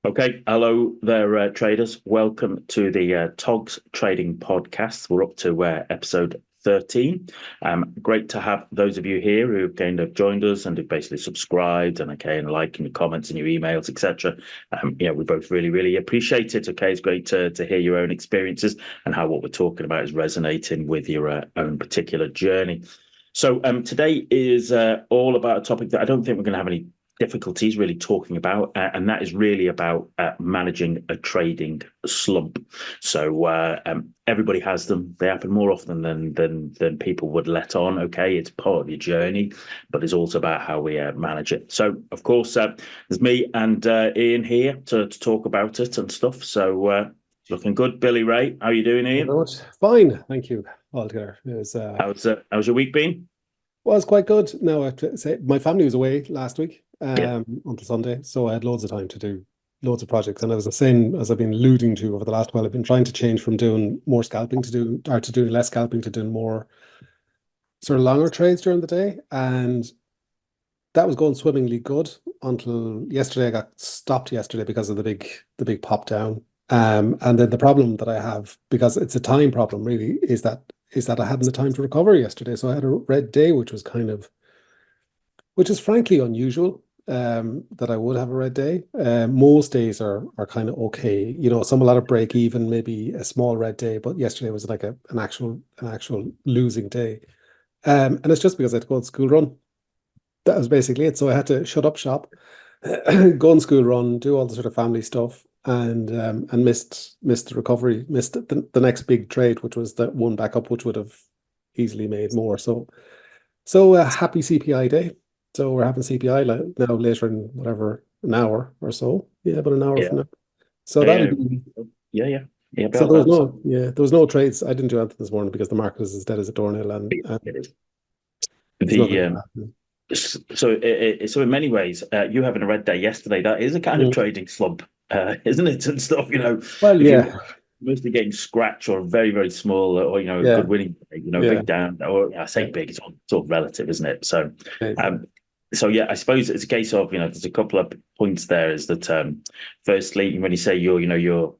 Okay, hello there, traders. Welcome to the TOGS Trading Podcast. We're up to episode 13. Great to have those of you here who've kind of joined us and have basically subscribed and liking your comments and your emails, etc. We both really appreciate it. Okay, it's great to hear your own experiences and how what we're talking about is resonating with your own particular journey. So today is all about a topic that I don't think we're going to have any difficulties really talking about, and that is really about managing a trading slump. So everybody has them. They happen more often than people would let on. Okay, it's part of your journey, but it's also about how we manage it. So of course, there's me and Ian here to talk about it and stuff. So looking good, Billy Ray. How are you doing, Thank you Ian? very much. Fine, thank you. Altogether, How's your week been? was quite good. Now I have to say, my family was away last week Yeah. until Sunday, so I had loads of time to do loads of projects. And I was saying, as I've been alluding to over the last while, I've been trying to change from doing more scalping to doing less scalping to doing more sort of longer trades during the day, and that was going swimmingly good until yesterday. I got stopped yesterday because of the big pop down. And then the problem that I have, because it's a time problem really, is that I hadn't the time to recover yesterday. So I had a red day, which is frankly unusual, that I would have a red day. Most days are kind of okay. A lot of break even, maybe a small red day, but yesterday was like an actual losing day. And it's just because I had to go on school run. That was basically it. So I had to shut up shop, go on school run, do all the sort of family stuff, and missed the recovery, missed the next big trade, which was that one back up, which would have easily made more. So happy CPI day. So we're having CPI now later in whatever an hour or so. Yeah, about an hour Yeah. from now. So that'll Yeah. be. Yeah. So About that. there was no trades. I didn't do anything this morning because the market was as dead as a doornail, and It is. there's nothing The happening. so in many ways, you having a red day yesterday, that is a kind of Mm. trading slump, isn't it? And stuff, Well, if you yeah, mostly getting scratch or very small, or a yeah, good winning, day, yeah, big down, or I say yeah. big, it's all relative, isn't it? So, Yeah. um, so yeah, I suppose it's a case of there's a couple of points there. Is that firstly, when you say you're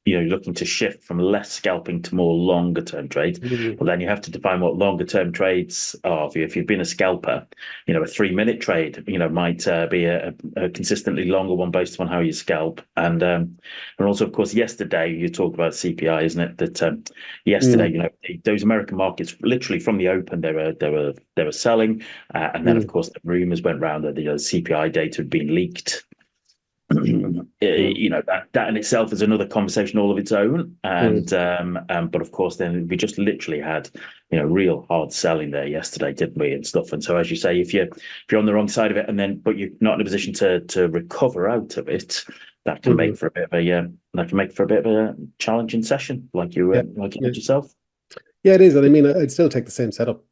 looking to shift from less scalping to more longer term trades. Mm. Well, then you have to define what longer term trades are. If you've been a scalper, a 3 minute trade, might be a consistently longer one based on how you scalp. And also, of course, yesterday you talked about CPI, isn't it? That yesterday, Mm. those American markets, literally from the open, they were selling, and then of Mm. course the rumors went round that the CPI data had been leaked. Mm. That in itself is another conversation all of its own, Mm. and but of course then we just literally had real hard selling there yesterday, didn't we, and stuff. And so as you say, if you're on the wrong side of it, and then but you're not in a position to recover out of it, that can Mm. make for a bit of a challenging session, like you Yeah, like you yeah, had yourself. yeah. It is, and I mean, I'd still take the same setup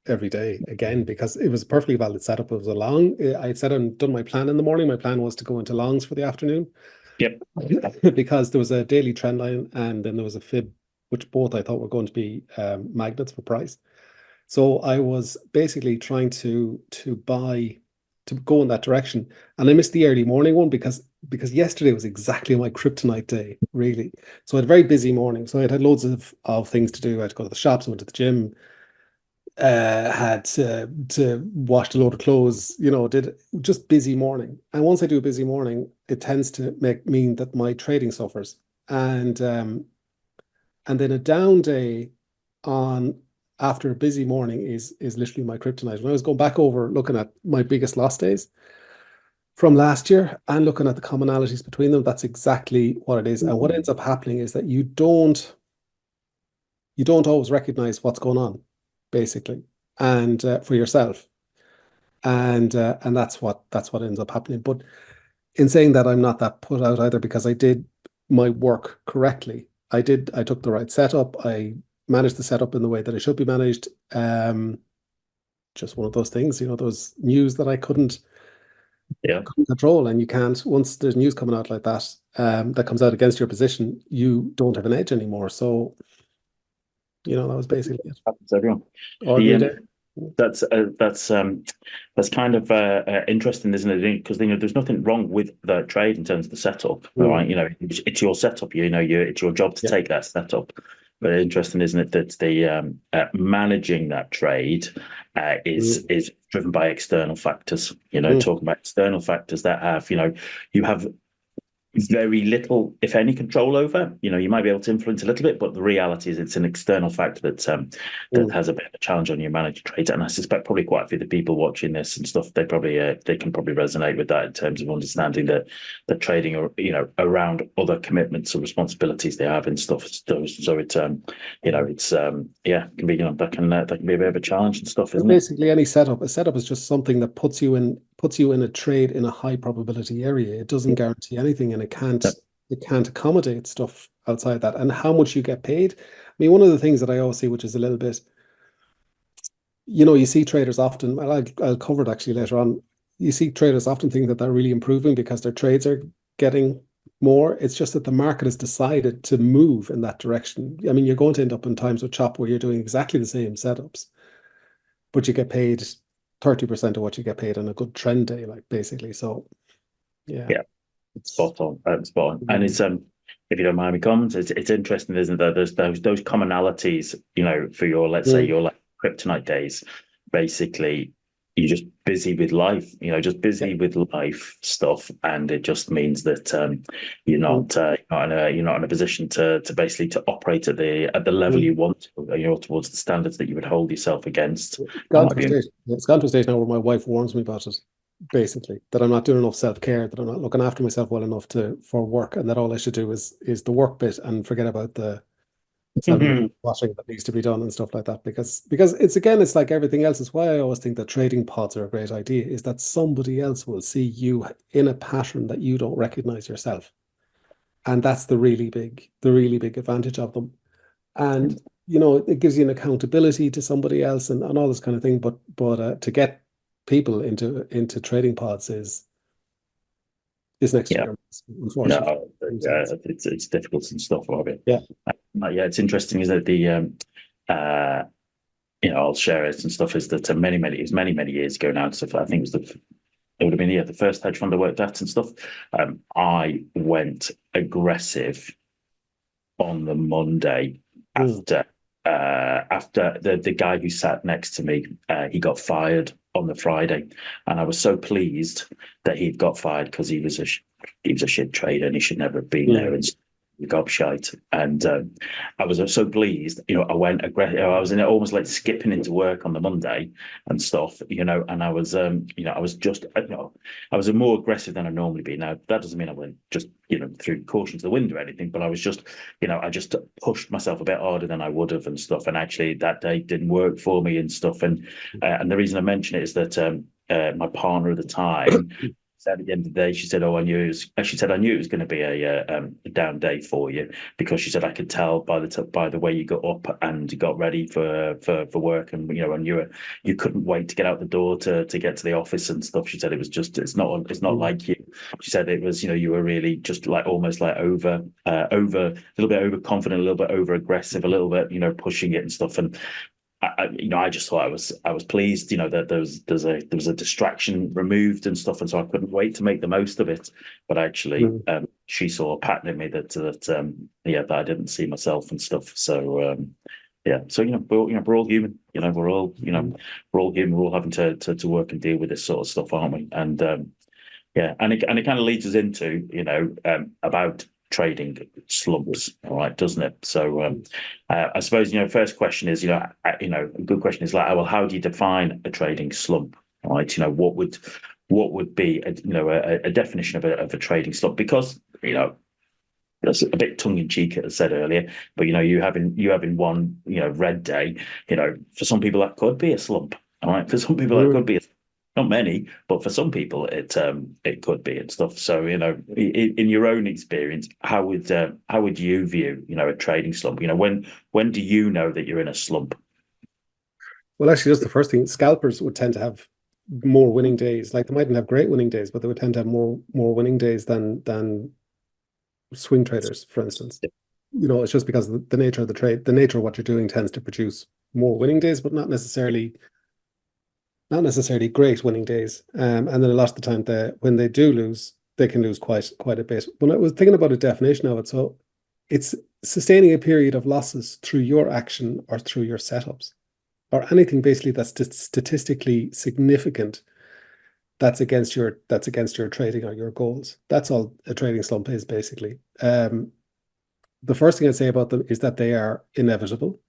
every day again because it was a perfectly valid setup. It was a long. I had said and done my plan in the morning. My plan was to go into longs for the afternoon Yep. because there was a daily trend line and then there was a fib, which both I thought were going to be magnets for price. So I was basically trying to buy to go in that direction, and I missed the early morning one because yesterday was exactly my kryptonite day, really. So I had a very busy morning. So I had loads of things to do. I had to go to the shops, I went to the gym, had to wash a load of clothes, did just busy morning. And once I do a busy morning, it tends to mean that my trading suffers. And then a down day on after a busy morning is literally my kryptonite. When I was going back over looking at my biggest loss days from last year and looking at the commonalities between them, that's exactly what it is. And what ends up happening is that you don't always recognize what's going on, basically, and for yourself, and that's what ends up happening. But in saying that, I'm not that put out either because I did my work correctly. I took the right setup. I managed the setup in the way that it should be managed. Just one of those things, those news that I Yeah. couldn't control, and you can't. Once there's news coming out like that, that comes out against your position, you don't have an edge anymore. So, that was basically it. Happens to everyone. The Ordinary day. That's kind of interesting, isn't it? Because there's nothing wrong with the trade in terms of the setup, Mm. right? It's your setup. It's your job to Yeah. take that setup. But interesting, isn't it, that the managing that trade Mm. is driven by external factors. Mm. Talking about external factors that have you have very little, if any, control over. You might be able to influence a little bit, but the reality is it's an external factor that Mm. has a bit of a challenge on your manager trades. And I suspect probably quite a few of the people watching this and stuff, they can probably resonate with that in terms of understanding that the trading or around other commitments or responsibilities they have and stuff. So it's yeah, it can be that can be a bit of a challenge and stuff, And isn't it? basically, any setup, a setup is just something that puts you in a trade in a high probability area. It doesn't guarantee anything, and it can't accommodate stuff outside that. And how much you get paid. I mean, one of the things that I always see, which is a little bit, you see traders often, and I'll cover it actually later on. You see traders often think that they're really improving because their trades are getting more. It's just that the market has decided to move in that direction. I mean, you're going to end up in times with chop where you're doing exactly the same setups, but you get paid 30% of what you get paid on a good trend day, like basically. So yeah, Yeah. it's Spot on, spot on. And mm, it's if you don't mind me comments, it's interesting, isn't there? There's those commonalities, for your, let's say, mm, your like kryptonite days. Basically, you're just busy with life, just yeah, busy with life stuff, and it just means that mm, you're not in a position to basically to operate at the level mm. you want to, towards the standards that you would hold yourself against. It's That gone might to a be stage. It's gone to a stage now where my wife warns me about it, basically, that I'm not doing enough self-care, that I'm not looking after myself well enough for work, and that all I should do is the work bit and forget about the self washing that needs to be done and stuff like that. Because it's like everything else. It's why I always think that trading pods are a great idea, is that somebody else will see you in a pattern that you don't recognize yourself. And that's the really big advantage of them. And it gives you an accountability to somebody else and all this kind of thing. But to get people into trading pods is next to yeah. your unfortunately. No, yeah, it's difficult and stuff of it. Yeah. Yeah, it's interesting, is that uh, I'll share it and stuff. Is that it was many years ago now. Stuff I think it would have been the first hedge fund I worked at and stuff. I went aggressive on the Monday Mm, after the guy who sat next to me, he got fired on the Friday, and I was so pleased that he'd got fired because he was a shit trader and he should never have been there mm, and gobshite. And I was so pleased, I went aggressive. I was in it almost like skipping into work on the Monday and stuff, and I was, I was just, I was more aggressive than I normally be. Now that doesn't mean I went just, threw caution to the wind or anything, but I was just, I just pushed myself a bit harder than I would have and stuff. And actually, that day didn't work for me and stuff. And the reason I mention it is that my partner at the time said at the end of the day, she said, "Oh, I knew it was." She said, "I knew it was going to be a down day for you because she said I could tell by the way you got up and got ready for work, and and you couldn't wait to get out the door to get to the office and stuff." She said it was just it's not mm, like you. She said it was you were really just like almost like over a little bit overconfident, a little bit over aggressive, a little bit pushing it and stuff. And I just thought I was pleased, that there was a distraction removed and stuff, and so I couldn't wait to make the most of it. But actually, mm, she saw a pattern in me that I didn't see myself and stuff. So yeah, so we're all human. mm. We're all human. We're all having to work and deal with this sort of stuff, aren't we? And yeah, and it kind of leads us into about trading slumps, all right, doesn't it? So I suppose first question is a good question is like, well, how do you define a trading slump? All right, what would be a definition of a trading slump? Because that's a bit tongue in cheek, as I said earlier, but you having one red day, for some people that could be a slump. All right, for some people that could Mm. be not many, but for some people it could be and stuff. So in your own experience, how would you view a trading slump? When do you know that you're in a slump? Well, actually, that's the first thing. Scalpers would tend to have more winning days. Like they mightn't have great winning days, but they would tend to have more winning days than swing traders, for instance. It's just because the nature of the trade, the nature of what you're doing tends to produce more winning days, but not necessarily. not necessarily great winning days. And then a lot of the time, when they do lose, they can lose quite a bit. When I was thinking about a definition of it, so it's sustaining a period of losses through your action or through your setups, or anything basically that's statistically significant that's against your trading or your goals. That's all a trading slump is basically. The first thing I'd say about them is that they are inevitable,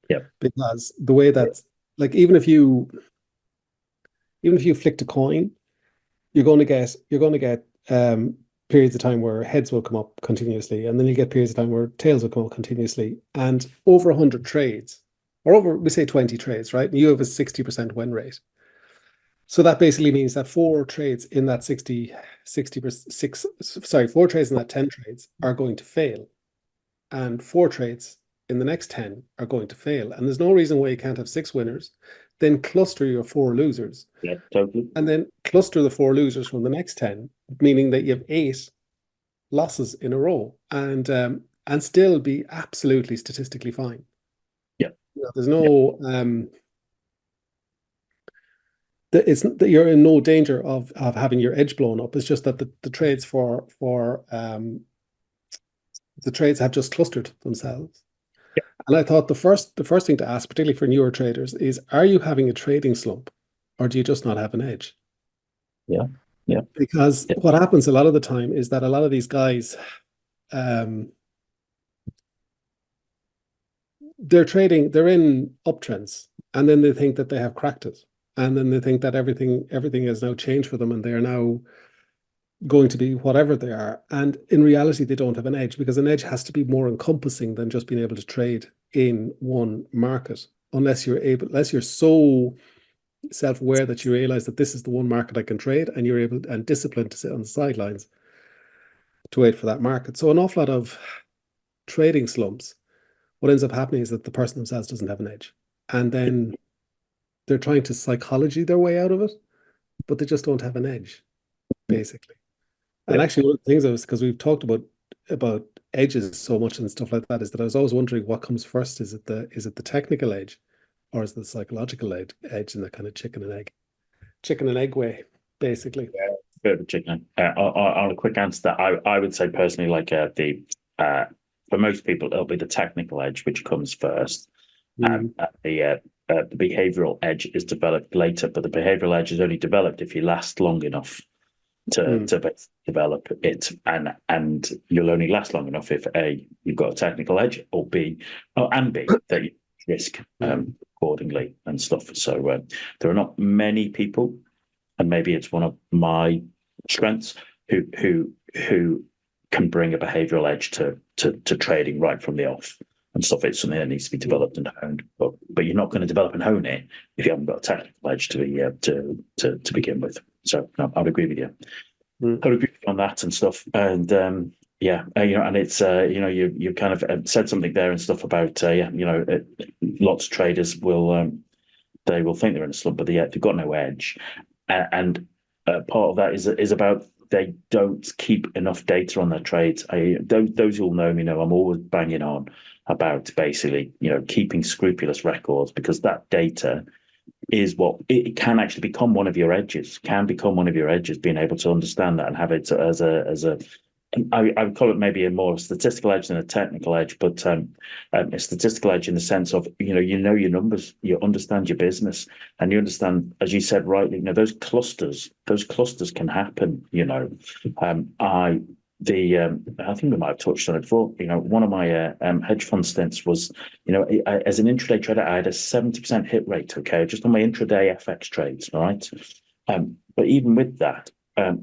Yeah. because the way that, like, even if you flicked a coin, you're going to get periods of time where heads will come up continuously, and then you get periods of time where tails will come up continuously. And over 100 trades, or over, we say 20 trades, right? And you have a 60% win rate. So that basically means that four trades in that 66, sorry, four trades in that 10 trades are going to fail. And four trades in the next 10 are going to fail. And there's no reason why you can't have six winners. Then cluster your four losers. Yeah, totally. And then cluster the four losers from the next 10, meaning that you have eight losses in a row, and still be absolutely statistically fine. Yeah. There's no it's that you're in no danger of having your edge blown up. It's just that the trades for the trades have just clustered themselves. Yeah. And I thought the first thing to ask, particularly for newer traders, is, are you having a trading slump, or do you just not have an edge? Yeah. Yeah. Because Yeah. what happens a lot of the time is that a lot of these guys, they're in uptrends, and then they think that they have cracked it. And then they think that everything has now changed for them, and they are now going to be whatever they are. And in reality, they don't have an edge, because an edge has to be more encompassing than just being able to trade in one market. Unless you're so self-aware that you realize that this is the one market I can trade, and you're able and disciplined to sit on the sidelines to wait for that market. So an awful lot of trading slumps, what ends up happening is that the person themselves doesn't have an edge. And then they're trying to psychology their way out of it, but they just don't have an edge, basically. And Yeah. actually, one of the things because we've talked about edges so much and stuff like that, is that I was always wondering what comes first. Is it the technical edge, or is it the psychological edge in the kind of chicken and egg way, basically? Yeah, bit of a chicken. On a quick answer, that I would say personally, like for most people, it'll be the technical edge which comes first, and the behavioral edge is developed later. But the behavioral edge is only developed if you last long enough to develop it, and you'll only last long enough if A, you've got a technical edge, or B, and B, that you risk accordingly and stuff. So there are not many people, and maybe it's one of my strengths, who can bring a behavioral edge to trading right from the off and stuff. It's something that needs to be developed and honed, but you're not going to develop and hone it if you haven't got a technical edge to begin with. So no, I'd agree with you. I'd agree on that and stuff. And yeah, and it's you kind of said something there and stuff about lots of traders will they will think they're in a slump, but they've got no edge, and part of that is about they don't keep enough data on their trades. Those who will know me know I'm always banging on about basically keeping scrupulous records, because that data is what it can actually become one of your edges. Can become one of your edges, being able to understand that and have it as a I would call it maybe a more statistical edge than a technical edge, but a statistical edge in the sense of you know your numbers, you understand your business, and you understand, as you said rightly, those clusters can happen. I think we might have touched on it before. One of my hedge fund stints was, as an intraday trader, I had a 70% hit rate. Okay, just on my intraday FX trades. All right, but even with that,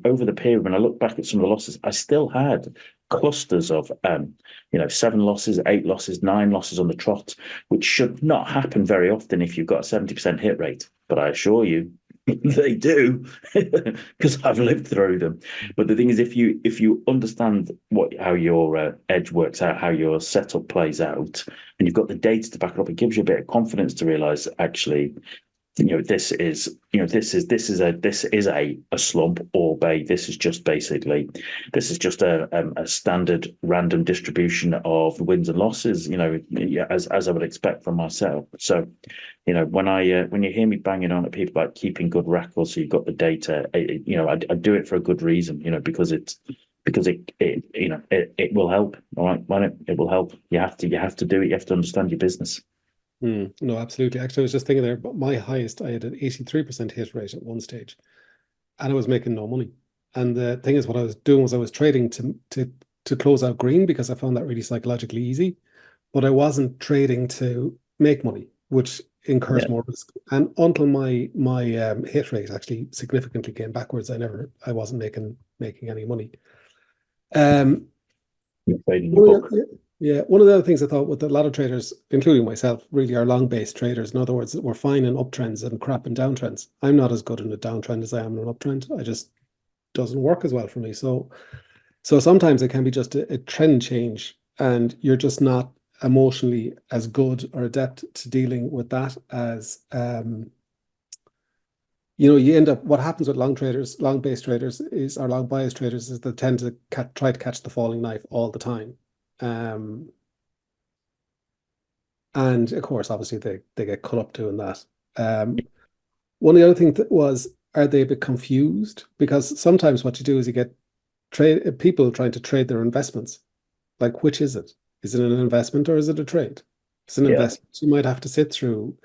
over the period, when I look back at some of the losses, I still had clusters of 7 losses, 8 losses, 9 losses on the trot, which should not happen very often if you've got a 70% hit rate. But I assure you, they do, because I've lived through them. But the thing is, if you understand how your edge works out, how your setup plays out, and you've got the data to back it up, it gives you a bit of confidence to realize, actually, this is a slump, or this is just basically a standard random distribution of wins and losses, as I would expect from myself. So, when you hear me banging on at people about keeping good records, so you've got the data, I do it for a good reason, because it will help. All right, it will help. You have to do it. You have to understand your business. No, absolutely. Actually, I was just thinking there, but my highest, I had an 83% hit rate at one stage, and I was making no money. And the thing is, what I was doing was I was trading to close out green because I found that really psychologically easy, but I wasn't trading to make money, which incurs more risk. And until my hit rate actually significantly came backwards, I wasn't making any money. You're trading the book. Yeah, one of the other things I thought with a lot of traders, including myself, really are long-based traders. In other words, we're fine in uptrends and crap in downtrends. I'm not as good in a downtrend as I am in an uptrend. I just doesn't work as well for me. So sometimes it can be just a trend change, and you're just not emotionally as good or adept to dealing with that as you end up. What happens with long-based traders or long bias traders is they tend to try to catch the falling knife all the time. And of course, obviously, they get cut up doing that. One of the other things that was, are they a bit confused? Because sometimes what you do is you get people trying to trade their investments. Like, which is it? Is it an investment or is it a trade? It's an investment. You might have to sit through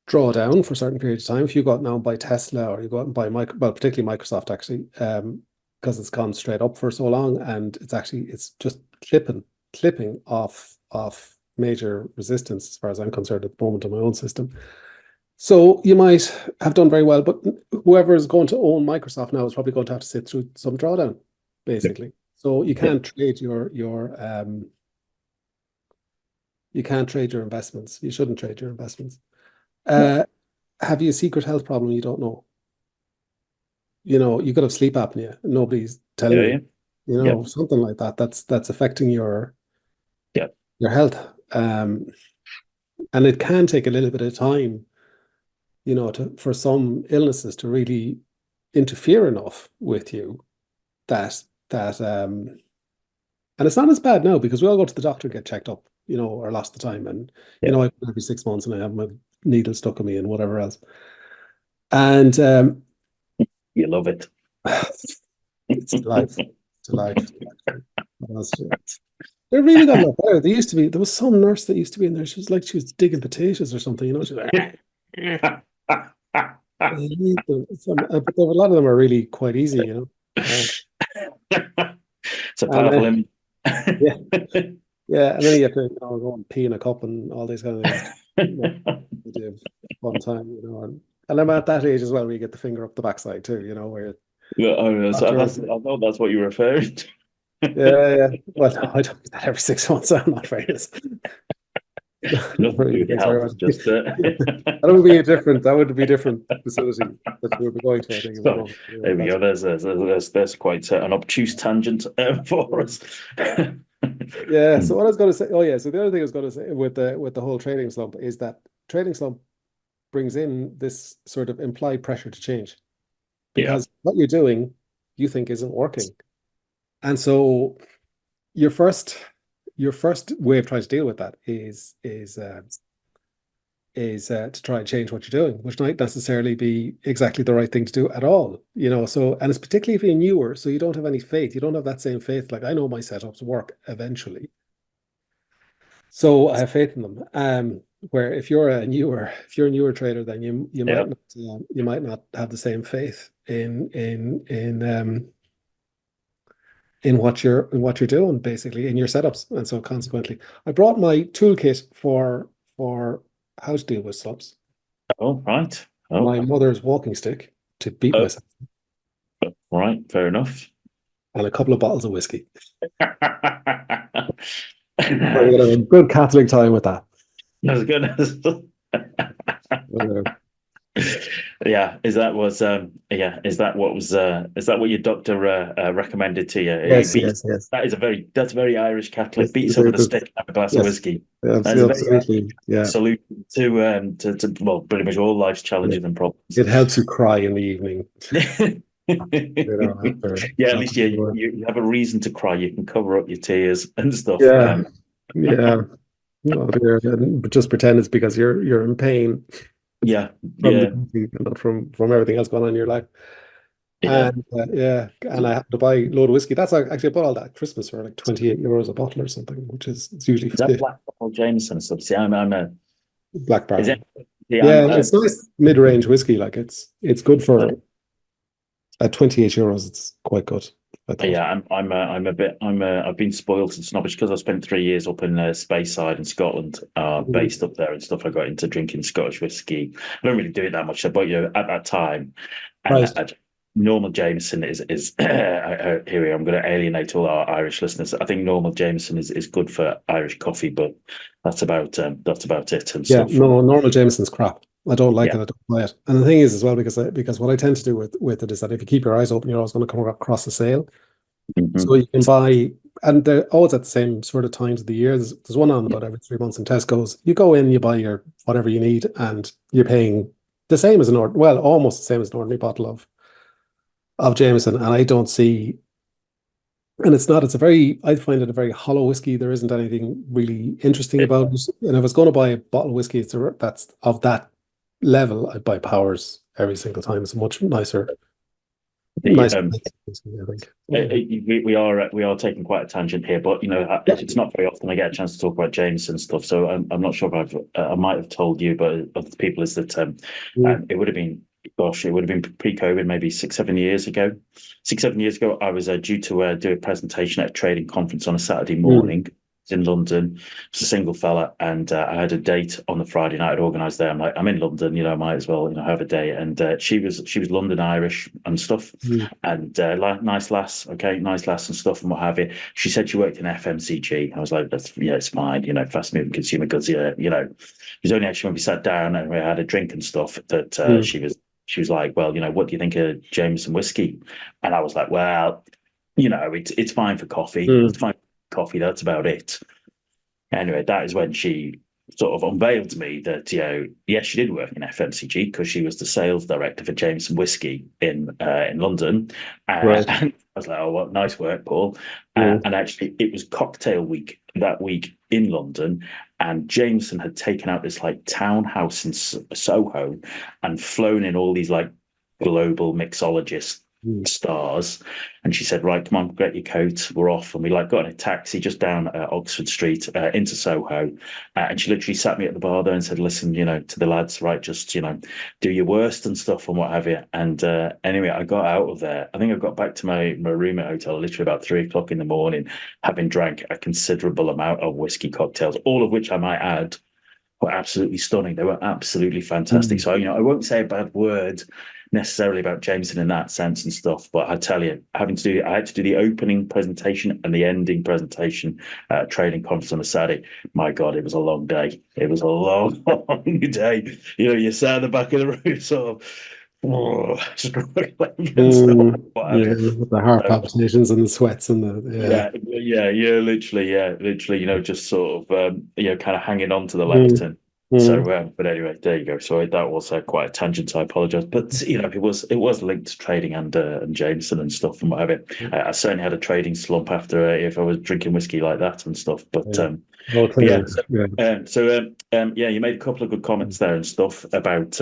drawdown for a certain period of time. If you go out now and buy Tesla, or you go out and buy particularly Microsoft, actually, because it's gone straight up for so long, and it's just clipping off major resistance as far as I'm concerned at the moment on my own system. So you might have done very well, but whoever is going to own Microsoft now is probably going to have to sit through some drawdown, basically. So you can't trade your investments. You shouldn't trade your investments. Have you a secret health problem you don't know? You could have sleep apnea. Nobody's telling you. Something like that. That's affecting your health. And it can take a little bit of time, for some illnesses to really interfere enough with you that and it's not as bad now because we all go to the doctor and get checked up, or lots of the time. And, I every 6 months and I have my needle stuck in me and whatever else. And you love it. It's life. It's life. They really got a lot better. There was some nurse that used to be in there. She was like, she was digging potatoes or something, She was like, but a lot of them are really quite easy, It's a powerful image. Yeah, and then you have to go and pee in a cup and all these kind of things. Fun time, and I'm at that age as well where you get the finger up the backside too, where I know that's what you're referring to. Yeah. Well, no, I don't do that every 6 months. I'm not famous. Nothing to do with your health. Just that would be a different facility that you would be going to, I think. So, there we go. There's quite an obtuse tangent for us. Yeah. So what I was going to say, so the other thing I was going to say with the whole trading slump is that trading slump brings in this sort of implied pressure to change because what you're doing you think isn't working. And so your first way of trying to deal with that is to try and change what you're doing, which might necessarily be exactly the right thing to do at all. So, and it's particularly if you're newer, so you don't have any faith. You don't have that same faith. Like, I know my setups work eventually, so I have faith in them. Where if you're a newer trader, then you might not have the same faith in what you're doing, basically, in your setups. And so consequently, I brought my toolkit for how to deal with slumps. Oh, right. My mother's walking stick to beat myself. Right, fair enough. And a couple of bottles of whiskey. We're gonna have a good Catholic time with that. That's good. Yeah, is that what was is that what your doctor recommended to you? He Yes, beats yes, yes. that's very Irish Catholic. Yes, Beat yourself with a stick and have a glass of yes, whiskey. That is a very absolutely. Yeah, solution to well, pretty much all life's yeah. challenges and problems. It helps you cry in the evening. Yeah, at least After work. you have a reason to cry. You can cover up your tears and stuff. Yeah, yeah. Oh dear. But just pretend it's because you're in pain Yeah, from the yeah, coffee and not from everything else going on in your life. yeah. And yeah, and I happened to buy a load of whiskey. That's actually I bought all that at Christmas for like 28 € a bottle or something, which is it's usually Is that Black Bottle Jameson and stuff? See, I'm a Black is it? Barrel. Yeah, Yeah, it's nice mid-range whiskey. Like it's good for at 28 €. It's quite good, I thought. yeah, I'm a bit I've been spoiled and snobbish because I spent 3 years up in Speyside in Scotland, Mm. based up there and stuff. I got into drinking Scottish whiskey. I don't really do it that much, but at that time, and Right. normal Jameson is here we are. I'm going to alienate all our Irish listeners. I think normal Jameson is good for Irish coffee, but that's about it and Yeah, stuff. no, normal Jameson's crap. I don't like Yeah. it. I don't buy it. And the thing is, as well, because what I tend to do with it is that if you keep your eyes open, you're always going to come across a sale. So Hmm. you can buy, and they're always at the same sort of times of the year. There's one on about every 3 months in Tesco's. You go in, you buy your whatever you need, and you're paying the same as well, almost the same as an ordinary bottle of Jameson. And I don't see, and I find it a very hollow whiskey. There isn't anything really interesting about it. And if I was going to buy a bottle of whiskey, that's of that level, I'd buy Powers every single time. It's a much The nicer whiskey, I think. we are taking quite a tangent here, but Yeah. it's not very often I get a chance to talk about Jameson stuff. So I'm not sure if I might have told you, but other people is that Mm, it would have been it would have been pre-COVID, maybe 6 7 years ago. 6 7 years ago, I was due to do a presentation at a trading conference on a Saturday mm, morning. In London. It's a single fella, and I had a date on the Friday night. I'd organised there. I'm like, I'm in London, might as well, have a day. And she was London Irish and stuff, mm, and nice lass, okay, nice lass and stuff and what have you. She said she worked in FMCG. I was like, that's yeah, it's fine, fast moving consumer goods. Yeah, It was only actually when we sat down and we had a drink and stuff that mm, she was like, well, what do you think of Jameson whiskey? And I was like, well, it's fine for coffee. mm, It's fine for coffee. That's about it. Anyway, that is when she sort of unveiled to me that, yes, she did work in FMCG because she was the sales director for Jameson Whiskey in London. right. And I was like, oh, well, nice work, Paul. Mm, And actually, it was cocktail week that week in London. And Jameson had taken out this like townhouse in Soho and flown in all these like global mixologist mm, stars. And she said, right, come on, get your coat, we're off. And we like got in a taxi just down Oxford Street into Soho. And she literally sat me at the bar there and said, listen, to the lads, right, just, do your worst and stuff and what have you. And anyway, I got out of there. I think I got back to my room at hotel literally about 3 o'clock in the morning, having drank a considerable amount of whiskey cocktails, all of which I might add were absolutely stunning. They were absolutely fantastic. mm, So, I won't say a bad word necessarily about Jameson in that sense and stuff, but I tell you, I had to do the opening presentation and the ending presentation trading conference on a Saturday. My God, it was a long day. It was a long, long day. You sat at the back of the room, sort of, struggling and stuff. What have yeah, you. with the heart So, palpitations and the sweats and the yeah, literally, just sort of, kind of hanging on to the mm, lectern. mm, So, but anyway, there you go. Sorry, that was quite a tangent. So I apologize, but it was linked to trading and Jameson and stuff and what have you. I certainly had a trading slump after if I was drinking whiskey like that and stuff. But yeah. Oh, yeah, clearly, yeah. yeah, you made a couple of good comments there and stuff about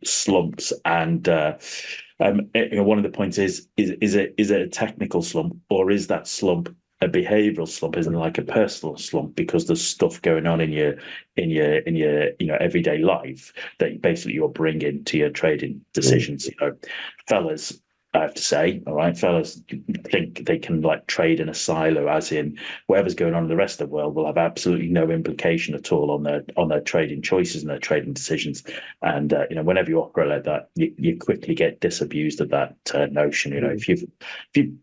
slumps and one of the points is it a technical slump or is that slump a behavioral slump? Isn't it like a personal slump because there's stuff going on in your everyday life that basically you're bringing to your trading Mm, decisions? Fellas, I have to say, all right, fellas think they can like trade in a silo, as in whatever's going on in the rest of the world will have absolutely no implication at all on their trading choices and their trading decisions. And whenever you operate like that, you quickly get disabused of that notion. mm, If you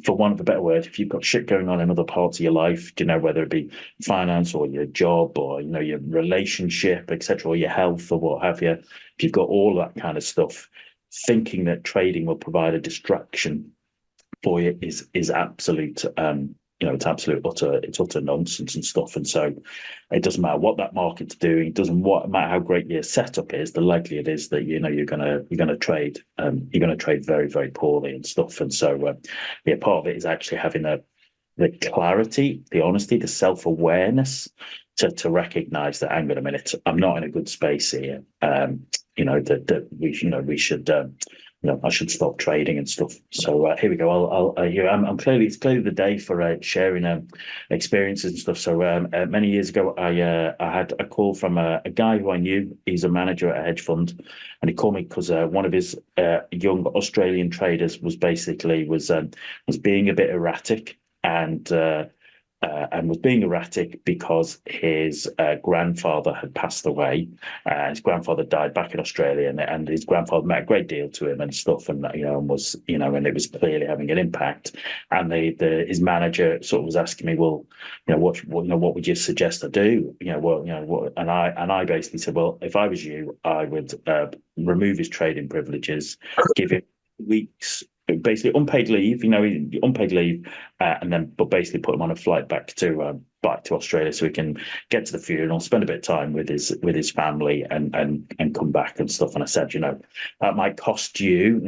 for want of a better word, if you've got shit going on in other parts of your life, whether it be finance or your job or your relationship, etc., or your health or what have you, if you've got all that kind of stuff, thinking that trading will provide a distraction for you is absolute. It's utter nonsense and stuff. And so it doesn't matter what that market's doing. It doesn't matter how great your setup is. The likelihood is that you're gonna trade. You're gonna trade very, very poorly and stuff. And so part of it is actually having the clarity, the honesty, the self-awareness to recognize that, hang on a minute, I'm not in a good space here. That we should. I should stop trading and stuff. So here we go. I'm clearly, it's clearly the day for sharing experiences and stuff. So many years ago, I had a call from a guy who I knew. He's a manager at a hedge fund, and he called me because one of his young Australian traders was being a bit erratic and was being erratic because his grandfather had passed away. His grandfather died back in Australia, and his grandfather meant a great deal to him and stuff, and and it was clearly having an impact. And his manager sort of was asking me, well, what would you suggest I do? And I basically said, well, if I was you, I would remove his trading privileges, give him weeks, basically unpaid leave, unpaid leave, but basically put him on a flight back to Australia so he can get to the funeral, spend a bit of time with his family, and come back and stuff. And I said, that might cost you,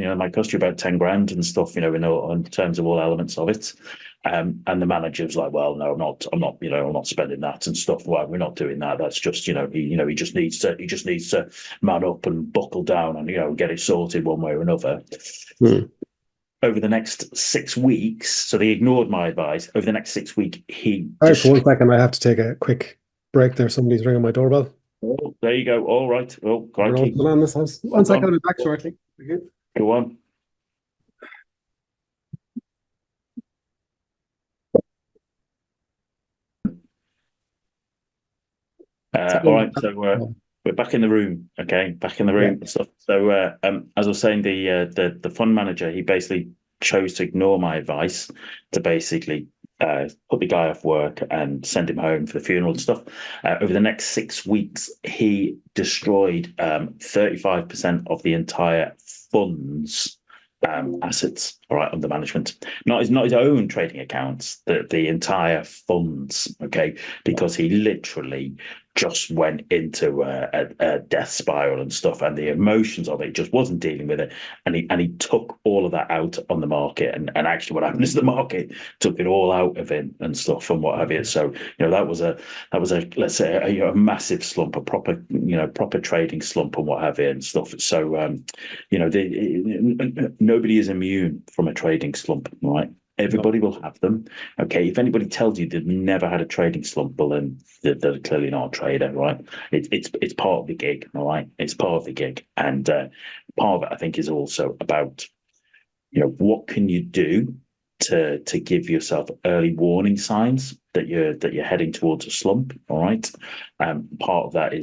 about 10 grand and stuff, in terms of all elements of it. And the manager was like, well, no, I'm not spending that and stuff. Well, we're not doing that. That's just, he just needs to man up and buckle down and, get it sorted one way or another. Over the next 6 weeks, so they ignored my advice. Over the next 6 weeks, All right, for 1 second, I have to take a quick break there. Somebody's ringing my doorbell. Oh, there you go. All right. Well, crikey. On this house. 1 second, I'll be back shortly. Go on. All right, so we're back in the room. Okay, back in the room. Yeah. So as I was saying, the fund manager, he basically chose to ignore my advice to basically put the guy off work and send him home for the funeral and stuff. Over the next 6 weeks, he destroyed 35% of the entire fund's assets, all right, under management. Not his own trading accounts, the entire funds, okay, because he literally just went into a death spiral and stuff, and the emotions of it just wasn't dealing with it, and he took all of that out on the market, and actually what happened is the market took it all out of him and stuff and what have you. So that was a let's say a massive slump, a proper trading slump and what have you and stuff. So nobody is immune from a trading slump, right? Everybody will have them. Okay, if anybody tells you they've never had a trading slump, well, then they're clearly not a trader, right? It's part of the gig, all right? It's part of the gig, and part of it, I think, is also about what can you do to give yourself early warning signs that you're heading towards a slump. All right. Part of that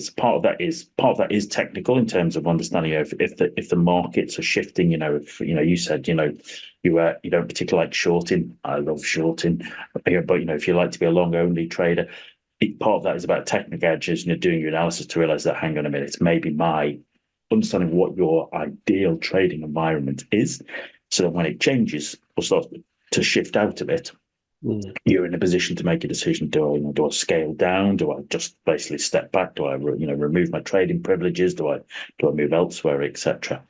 is technical in terms of understanding if the markets are shifting. If you said you don't particularly like shorting. I love shorting, but if you like to be a long only trader, part of that is about technical edges. Doing your analysis to realize that, hang on a minute, maybe my understanding what your ideal trading environment is, so that when it changes or starts to shift out of it, you're in a position to make a decision. Do I scale down? Do I just basically step back? Do I remove my trading privileges? Do I move elsewhere, etc.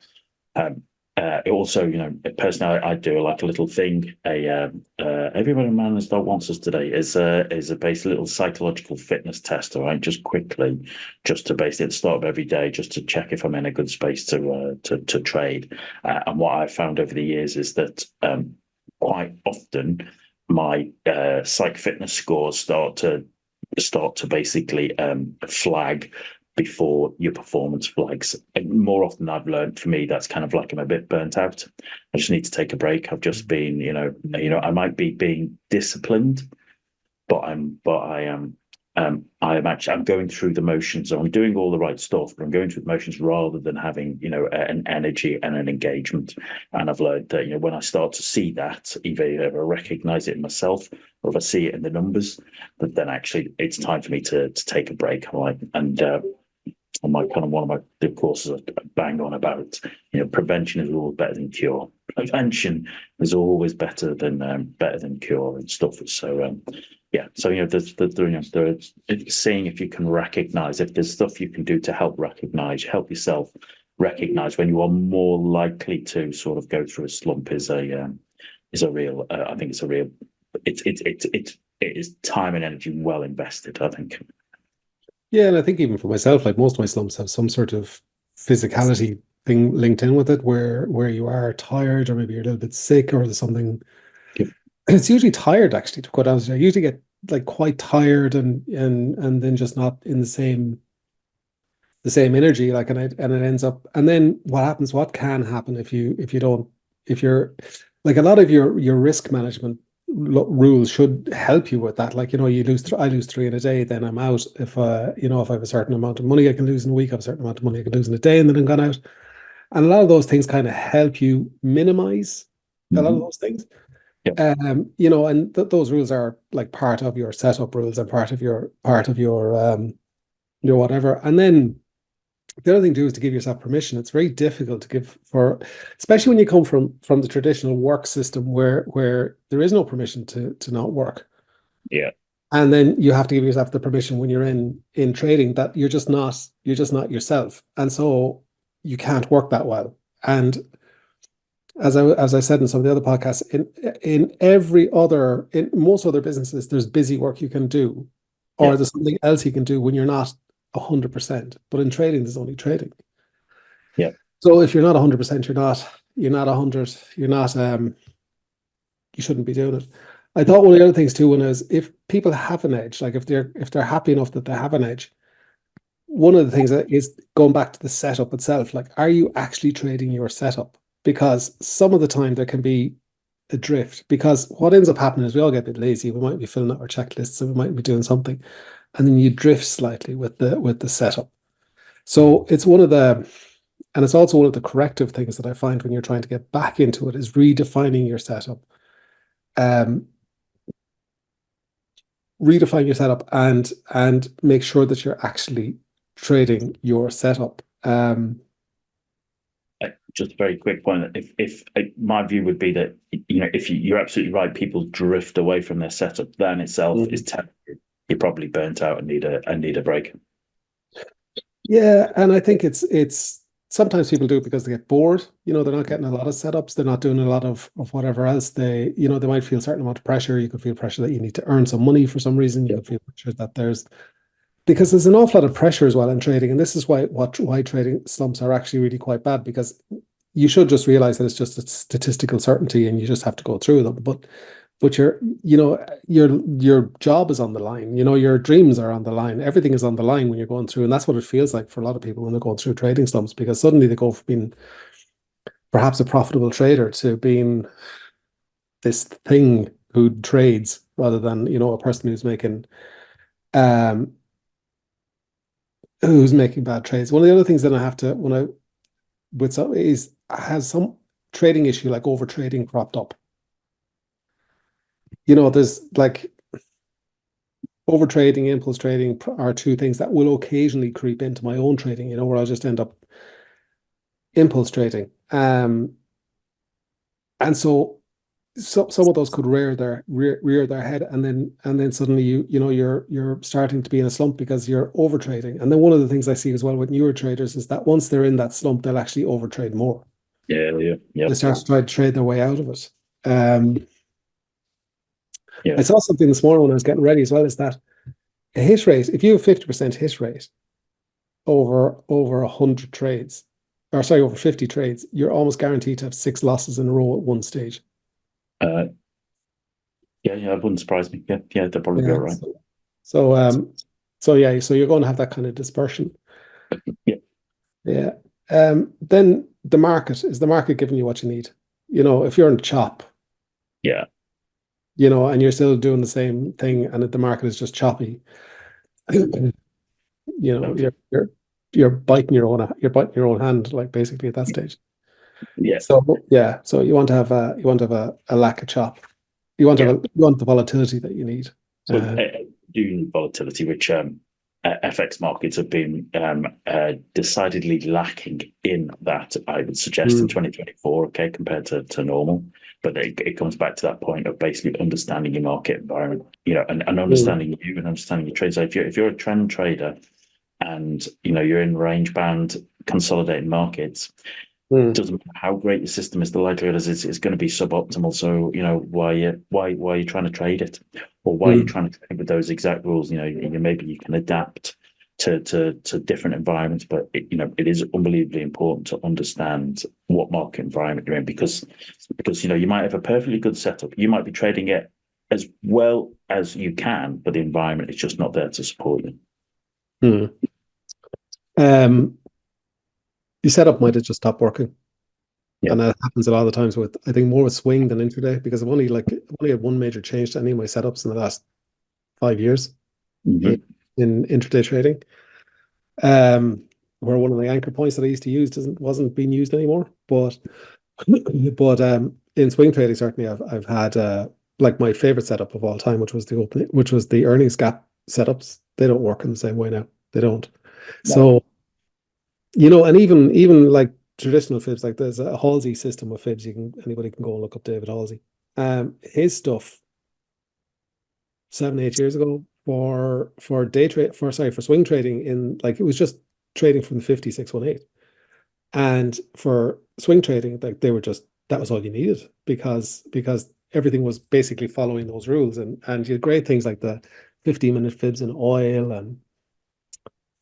Also, personally, I do like a little thing. Everybody in Man and Dog wants us today is a basic little psychological fitness test. All right, just quickly, just to basically at the start of every day, just to check if I'm in a good space to trade. And what I've found over the years is that quite often my psych fitness scores start to basically flag before your performance flags. And more often I've learned, for me, that's kind of like I'm a bit burnt out. I just need to take a break. I've just been, I might be being disciplined, but I am I'm going through the motions. So I'm doing all the right stuff, but I'm going through the motions rather than having, an energy and an engagement. And I've learned that, when I start to see that, either if I recognize it in myself or if I see it in the numbers, but then actually it's time for me to take a break. On my kind of one of my the courses I bang on about, prevention is always better than cure. Prevention is always better than cure and stuff. So yeah, so there's seeing if you can recognize if there's stuff you can do to help yourself recognize when you are more likely to sort of go through a slump is a real I think it's a real it is time and energy well invested, I think. Yeah, and I think even for myself, like most of my slumps have some sort of physicality thing linked in with it, where you are tired or maybe you're a little bit sick or there's something. Yep. It's usually tired, actually, to quite honest. I usually get like quite tired and then just not in the same energy, like, and it ends up, and then what can happen if you don't, if you're like, a lot of your risk management rules should help you with that. Like, I lose three in a day, then I'm out. If I have a certain amount of money I can lose in a week, I have a certain amount of money I can lose in a day, and then I'm gone out. And a lot of those things kind of help you minimize a lot of those things. Yep. And those rules are like part of your setup rules and part of your whatever. And then the other thing to do is to give yourself permission. It's very difficult to give especially when you come from the traditional work system where there is no permission to not work. Yeah. And then you have to give yourself the permission when you're in trading that you're just not yourself. And so you can't work that well. And as I said in some of the other podcasts, in most other businesses, there's busy work you can do, or Yeah. there's something else you can do when you're not 100%. But in trading, there's only trading. Yeah. So if you're not 100%, you're not 100, you shouldn't be doing it. I thought one of the other things too, if people have an edge, like if they're happy enough that they have an edge, one of the things that is going back to the setup itself, like, are you actually trading your setup? Because some of the time there can be a drift, because what ends up happening is we all get a bit lazy. We might be filling out our checklists and we might be doing something, and then you drift slightly with the setup. So it's also one of the corrective things that I find when you're trying to get back into it is redefining your setup. Redefine your setup and make sure that you're actually trading your setup. Just a very quick point. If my view would be that if you're absolutely right, people drift away from their setup. That in itself is telling you're probably burnt out and need a break. Yeah, and I think it's sometimes people do it because they get bored. They're not getting a lot of setups. They're not doing a lot of whatever else. They might feel a certain amount of pressure. You could feel pressure that you need to earn some money for some reason. You could feel pressure that because there's an awful lot of pressure as well in trading. And this is why trading slumps are actually really quite bad, because you should just realize that it's just a statistical certainty and you just have to go through them. But your job is on the line. Your dreams are on the line. Everything is on the line when you're going through, and that's what it feels like for a lot of people when they're going through trading slumps, because suddenly they go from being perhaps a profitable trader to being this thing who trades rather than a person um who's making bad trades. One of the other things that I have to when I with some is has some trading issue like over trading cropped up. There's like over trading, impulse trading are two things that will occasionally creep into my own trading, where I'll just end up impulse trading. And so some of those could rear their head, and then suddenly you're starting to be in a slump because you're over trading. And then one of the things I see as well with newer traders is that once they're in that slump, they'll actually over trade more. Yeah. They start to try to trade their way out of it. Yeah. I saw something this morning when I was getting ready as well, is that a hit rate, if you have 50% hit rate over 100 trades, or sorry, over 50 trades, you're almost guaranteed to have 6 losses in a row at one stage. Yeah, that wouldn't surprise me. Yeah, they'll probably be all right. So you're going to have that kind of dispersion. Yeah. Yeah. Then the market giving you what you need? If you're in chop, Yeah. and you're still doing the same thing and the market is just choppy, Totally. You're biting your own hand, like basically at that stage. Yeah. So yeah, so you want to have a lack of chop. Yeah. You want the volatility that you need. So Uh, do volatility, which FX markets have been decidedly lacking in that, I would suggest, in mm, 2024, okay, compared to normal. But it comes back to that point of basically understanding your market environment, and mm, understanding you and understanding your trade. So if you're a trend trader and you're in range bound consolidating markets, mm, doesn't matter how great your system is, the likelihood is it's going to be suboptimal. So, why are you trying to trade it? Or why are you mm, trying to trade with those exact rules? Maybe you can adapt to different environments, but it is unbelievably important to understand what market environment you're in because you might have a perfectly good setup. You might be trading it as well as you can, but the environment is just not there to support you. mm. Um, the setup might have just stopped working, Yeah. and that happens a lot of the times with I think more with swing than intraday because I've only had one major change to any of my setups in the last 5 years in, Hmm. in intraday trading. Um, where one of the anchor points that I used to use doesn't wasn't being used anymore. But in swing trading, certainly I've had like my favorite setup of all time, which was the earnings gap setups. They don't work in the same way now. They don't. No. So and even like traditional fibs, like there's a Halsey system of fibs. Anybody can go and look up David Halsey. His stuff 7, 8 years ago for day trade for swing trading in like it was just trading from the 5618. And for swing trading, like they were just that was all you needed because everything was basically following those rules and you had great things like the 15-minute fibs in oil and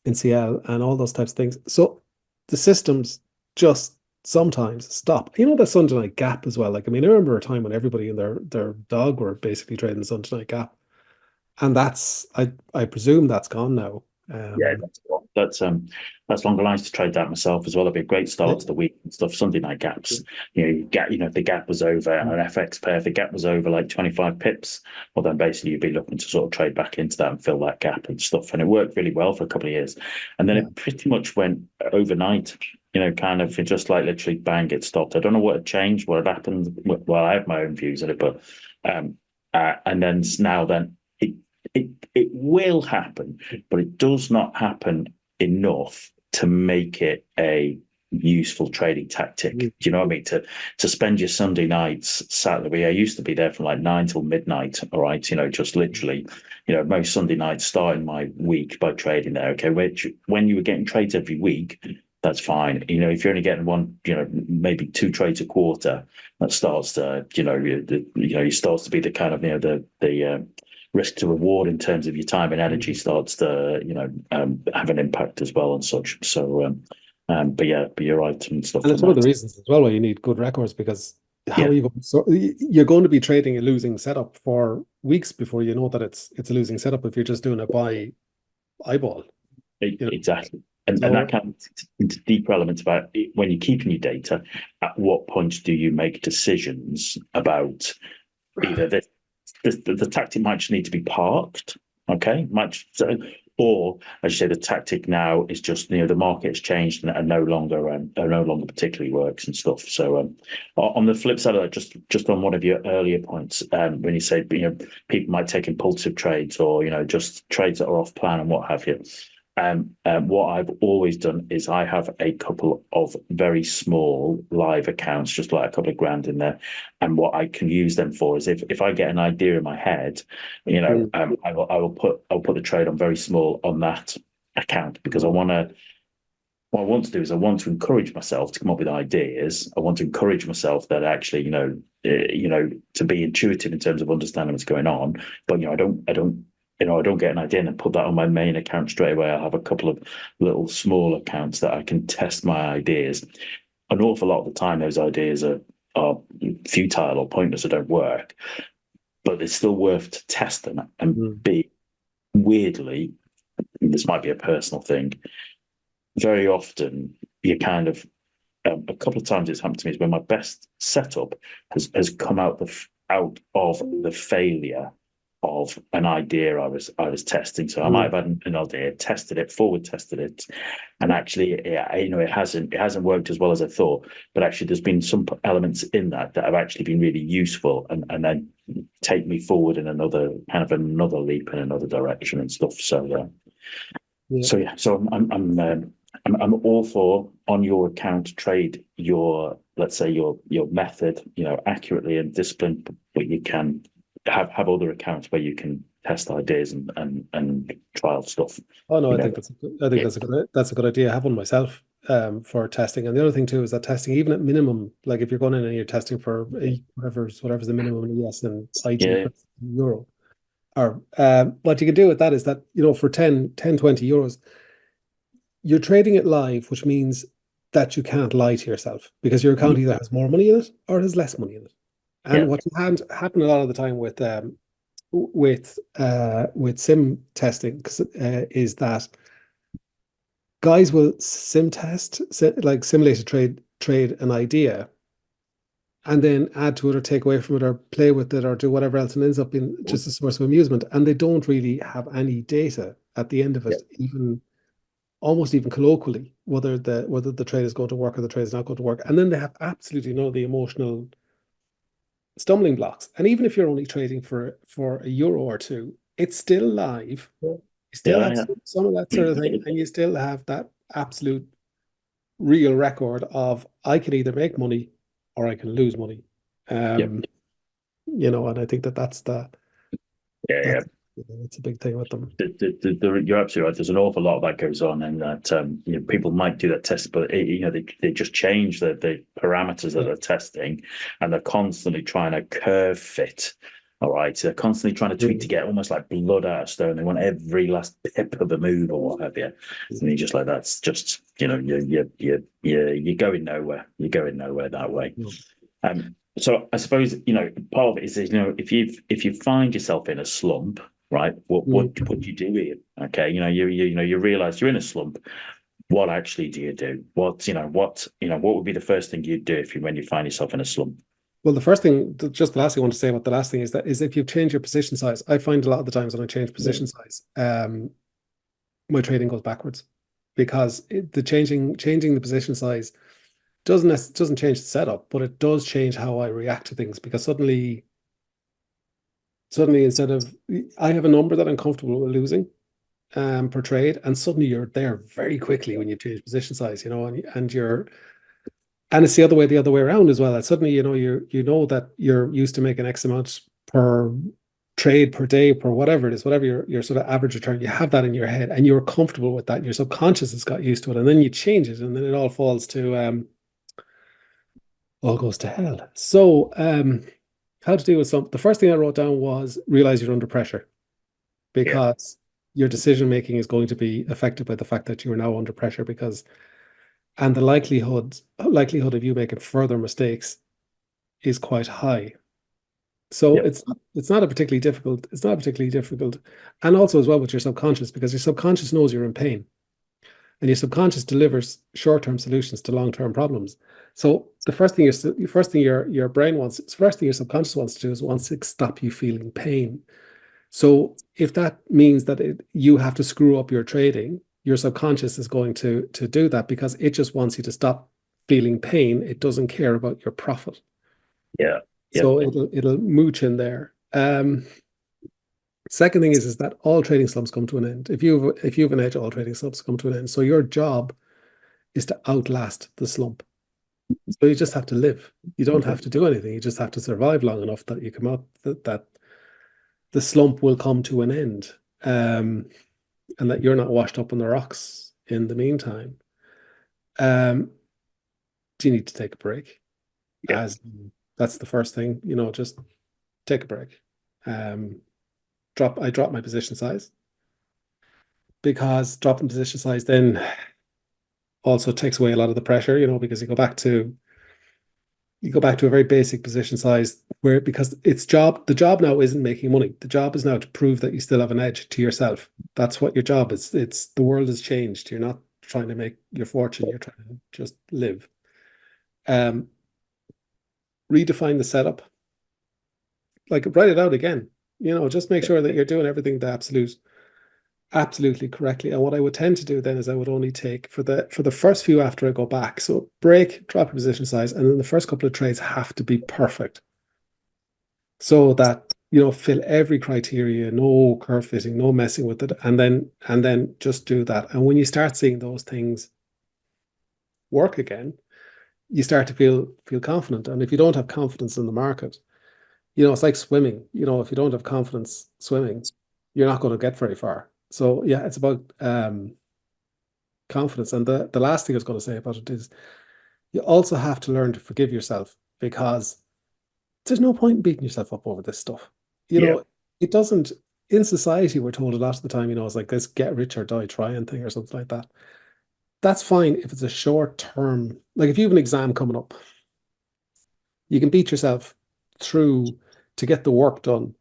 NCL and all those types of things. So the systems just sometimes stop. The Sunday night gap as well. Like I mean, I remember a time when everybody and their dog were basically trading the Sunday night gap. And I presume that's gone now. Yeah, Um, that's longer lines to trade that myself as well. It'd be a great yeah, start to the week and stuff. Sunday night gaps. If the gap was over an FX pair, if the gap was over like 25 pips, well then basically you'd be looking to sort of trade back into that and fill that gap and stuff. And it worked really well for a couple of years. And then yeah. it pretty much went overnight, kind of it just like literally bang, it stopped. I don't know what had changed, what had happened. Well, I have my own views on it, but and then now then it will happen, but it does not happen enough to make it a useful trading tactic. Mm, Do you know what I mean? To spend your Sunday nights Saturday. I used to be there from like 9 till midnight. All right, just literally, most Sunday nights starting my week by trading there. Okay, which when you were getting trades every week, that's fine. If you're only getting one, maybe two trades a quarter, that starts to, it starts to be the kind of, the risk to reward in terms of your time and energy mm. starts to have an impact as well and such. So but you're right and stuff And on it's one of the that. reasons as well why you need good records because how Yeah, are you going? So you're going to be trading a losing setup for weeks before you know that it's a losing setup if you're just doing it by eyeball. You know, exactly. And that so kind of into deeper elements about when you're keeping your data, at what point do you make decisions about either the tactic might just need to be parked, okay, or as you say, the tactic now is just the market has changed and no longer particularly works and stuff. So on the flip side of that, just on one of your earlier points, when you say people might take impulsive trades or just trades that are off plan and what have you. What I've always done is I have a couple of very small live accounts, just like a couple of grand in there. And what I can use them for is if I get an idea in my head, mm, I'll put the trade on very small on that account because what I want to do is I want to encourage myself to come up with ideas. I want to encourage myself that actually, to be intuitive in terms of understanding what's going on. But I don't get an idea and then put that on my main account straight away. I have a couple of little small accounts that I can test my ideas. An awful lot of the time, those ideas are futile or pointless or don't work, but it's still worth to test them and mm, be weirdly, this might be a personal thing, very often you kind of a couple of times it's happened to me is when my best setup has come out of the failure of an idea I was testing. So I might have had an idea, tested it, forward tested it, and actually, it hasn't worked as well as I thought. But actually, there's been some elements in that have actually been really useful, and then take me forward in another leap in another direction and stuff. So so I'm all for, on your account, trade your, let's say, your method, accurately and disciplined, but you can have other accounts where you can test ideas and trial stuff. Oh no, You I know, think that's a good idea. I have one myself for testing. And the other thing too is that testing, even at minimum, like if you're going in and you're testing for whatever's the minimum in US and IG yeah, for euro, or what you can do with that is that, for 20 euros, you're trading it live, which means that you can't lie to yourself because your account either has more money in it or has less money in it. yeah, And what can happen a lot of the time with sim testing is that guys will sim test, like simulate trade an idea, and then add to it or take away from it or play with it or do whatever else, and ends up being just a source of amusement. And they don't really have any data at the end of yeah, it, even almost even colloquially, whether the trade is going to work or the trade is not going to work. And then they have absolutely none of the emotional stumbling blocks. And even if you're only trading for a euro or two, it's still live. You still have yeah, some of that sort of thing, and you still have that absolute real record of I can either make money or I can lose money. yeah, Um, and I think yeah. that's that's a big thing with them. You're absolutely right. There's an awful lot that goes on, and that people might do that test, but they just change the parameters that Yeah. they're testing, and they're constantly trying to curve fit. All right, so they're constantly trying to tweak to get almost like blood out of stone. They want every last pip of a move or what have you, and you're just like, that's just you're going nowhere. You're going nowhere that way. So I suppose part of it is, if you find yourself in a slump, right? What do you do here? Okay, you realize you're in a slump. What actually do you do? What would be the first thing you'd do when you find yourself in a slump? Well, the first thing, just the last thing I want to say about the last thing is if you change your position size, I find a lot of the times when I change position size, my trading goes backwards because the changing the position size doesn't change the setup, but it does change how I react to things because suddenly instead of I have a number that I'm comfortable with losing per trade, and suddenly you're there very quickly when you change position size, and it's the other way around as well. That suddenly, that you're used to making X amount per trade per day, per whatever it is, whatever your sort of average return, you have that in your head and you're comfortable with that. And your subconscious has got used to it. And then you change it and then it all falls to all goes to hell. So how to deal with the first thing I wrote down was realize you're under pressure Yeah, because your decision making is going to be affected by the fact that you are now under pressure and the likelihood of you making further mistakes is quite high. So yeah, it's not particularly difficult. And also as well with your subconscious, because your subconscious knows you're in pain and your subconscious delivers short-term solutions to long-term problems. So the first thing your brain wants, first thing your subconscious wants to do is wants to stop you feeling pain. So if that means that you have to screw up your trading, your subconscious is going to do that because it just wants you to stop feeling pain. It doesn't care about your profit. yeah, yeah, So it'll mooch in there. Second thing is that all trading slumps come to an end. If you have an edge, all trading slumps come to an end. So your job is to outlast the slump. So you just have to live. You don't have to do anything. You just have to survive long enough that you come out that the slump will come to an end, and that you're not washed up on the rocks in the meantime. Um, do you need to take a break? yeah, As That's the first thing. Just take a break. Um, I drop my position size because dropping position size then also takes away a lot of the pressure, because you go back to a very basic position size where because the job now isn't making money. The job is now to prove that you still have an edge to yourself. That's what your job is. It's the world has changed. You're not trying to make your fortune. You're trying to just live. Um, Redefine the setup. Like write it out again. Just make sure that you're doing everything absolutely correctly. And what I would tend to do then is I would only take for the first few after I go back. So break, drop your position size, and then the first couple of trades have to be perfect. So that fill every criteria, no curve fitting, no messing with it, and then just do that. And when you start seeing those things work again, you start to feel confident. And if you don't have confidence in the market, it's like swimming. If you don't have confidence swimming, you're not going to get very far. So yeah, it's about confidence. And the last thing I was going to say about it is you also have to learn to forgive yourself, because there's no point in beating yourself up over this stuff. Yeah, It doesn't, in society, we're told a lot of the time, it's like this get rich or die trying thing or something like that. That's fine if it's a short term, like if you have an exam coming up, you can beat yourself through to get the work done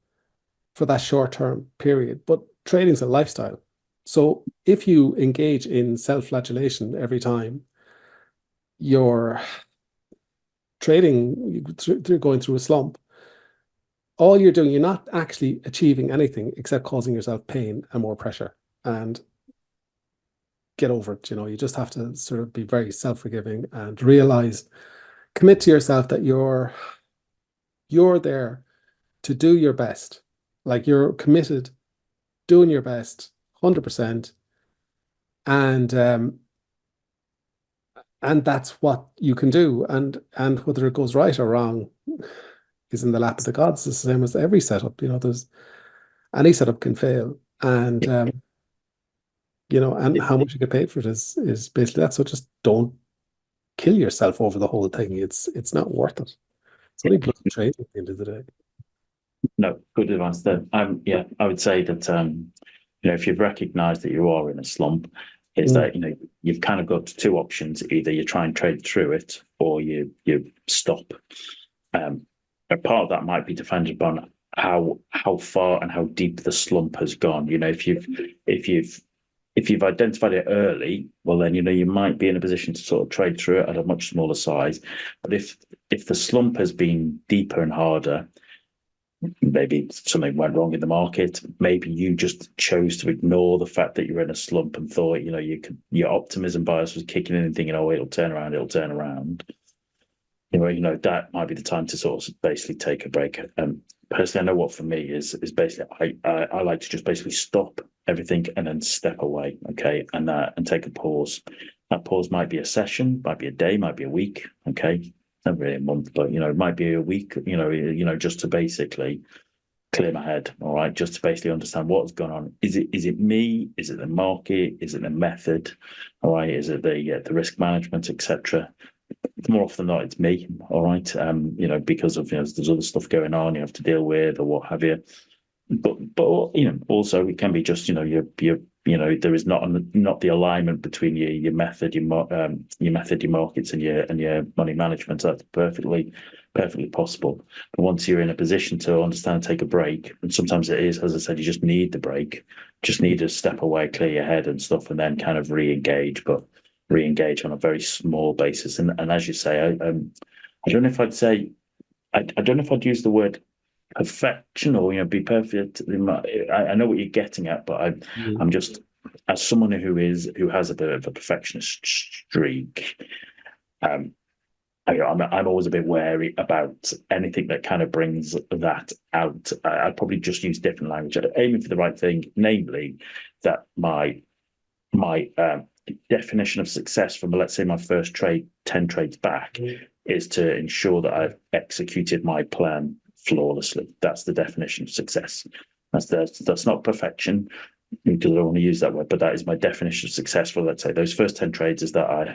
for that short term period. But trading's a lifestyle. So if you engage in self flagellation every time you're trading, through going through a slump, all you're doing, you're not actually achieving anything except causing yourself pain and more pressure. And get over it. You just have to sort of be very self-forgiving and realize, commit to yourself that you're there to do your best. Like you're committed, doing your best, 100%. And that's what you can do. And whether it goes right or wrong is in the lap of the gods. It's the same as every setup. There's any setup can fail. And how much you get paid for it is basically that. So just don't kill yourself over the whole thing. It's not worth it. It's only bloody trading at the end of the day. no, good advice there. Yeah, I would say that if you've recognised that you are in a slump, is that you've kind of got two options: either you try and trade through it, or you stop. A part of that might be dependent upon how far and how deep the slump has gone. If you've identified it early, well then you might be in a position to sort of trade through it at a much smaller size. But if the slump has been deeper and harder, maybe something went wrong in the market. Maybe you just chose to ignore the fact that you're in a slump and thought, your optimism bias was kicking in and thinking, oh, it'll turn around, it'll turn around. That might be the time to sort of basically take a break. Personally, I know what for me is basically I like to just basically stop everything and then step away, okay, and take a pause. That pause might be a session, might be a day, might be a week, okay, not really a month, but it might be a week, just to basically clear my head, all right, just to basically understand what's going on. Is it me? Is it the market? Is it the method? All right, is it the risk management, etc. More often than not, it's me, all right. Because of there's other stuff going on you have to deal with or what have you. But also it can be just there is not the alignment between your method, your method, your markets, and your money management. So that's perfectly possible. But once you're in a position to understand, take a break, and sometimes it is, as I said, you just need the break, just need to step away, clear your head and stuff, and then kind of re-engage. But re-engage on a very small basis. And as you say, I don't know if I'd say I don't know if I'd use the word perfection or be perfect. I know what you're getting at, but I'm just, as someone who has a bit of a perfectionist streak. I'm always a bit wary about anything that kind of brings that out. I'd probably just use different language, aiming for the right thing, namely that my definition of success from, let's say, my first trade 10 trades back is to ensure that I've executed my plan flawlessly. That's the definition of success. That's not perfection, because I don't want to use that word, but that is my definition of success for, let's say, those first 10 trades, is that I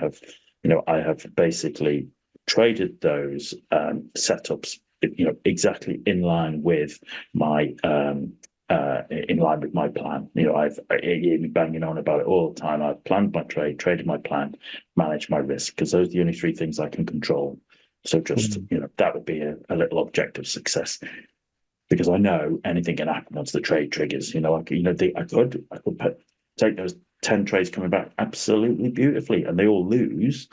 have basically traded those setups exactly in line with my plan. I've been banging on about it all the time. I've planned my trade, traded my plan, managed my risk, because those are the only three things I can control. So just that would be a little objective success, because I know anything can happen once the trade triggers. I could take those 10 trades coming back absolutely beautifully, and they all lose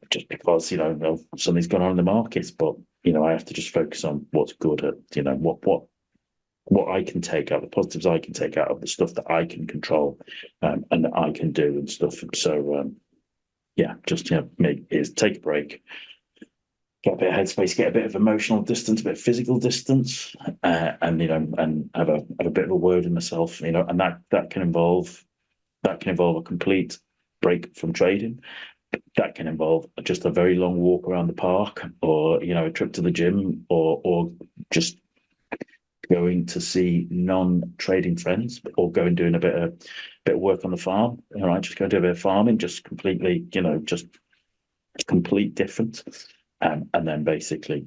just because something's gone on in the markets. But I have to just focus on what's good at what what I can take out, the positives I can take out of the stuff that I can control, and that I can do and stuff. So yeah, just take a break, get a bit of headspace, get a bit of emotional distance, a bit of physical distance, and and have a bit of a word with myself, and that can involve a complete break from trading. That can involve just a very long walk around the park, or a trip to the gym, or just going to see non-trading friends, or go and doing a bit of work on the farm. All right, just go do a bit of farming, just completely, just complete different, and then basically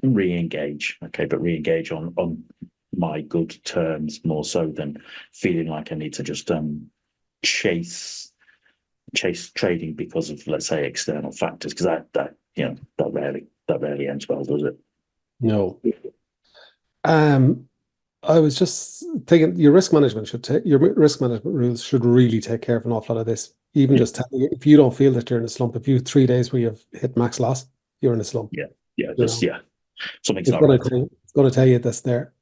re-engage. Okay, but re-engage on my good terms, more so than feeling like I need to just chase trading because of, let's say, external factors, because that rarely ends well, does it? No. Um, I was just thinking your risk management rules should really take care of an awful lot of this. Even Yeah, just telling you, if you don't feel that you're in a slump, if you 3 days where you've hit max loss, you're in a slump. yeah, yeah. You Just know, something's not right. it's gonna tell you this there.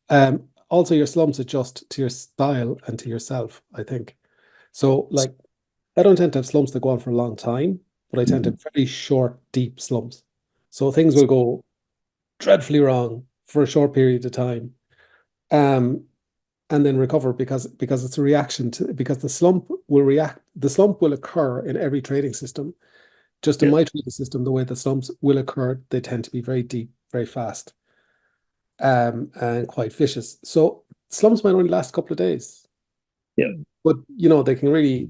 Also your slumps adjust to your style and to yourself, I think. So like I don't tend to have slumps that go on for a long time, but I tend to Mhm. have very short, deep slumps. So things will go dreadfully wrong for a short period of time. Um, and then recover because it's a reaction to because the slump will occur in every trading system. Just in Yeah, my trading system, the way the slumps will occur, they tend to be very deep, very fast, and quite vicious. So slumps might only last a couple of days, yeah. but they can really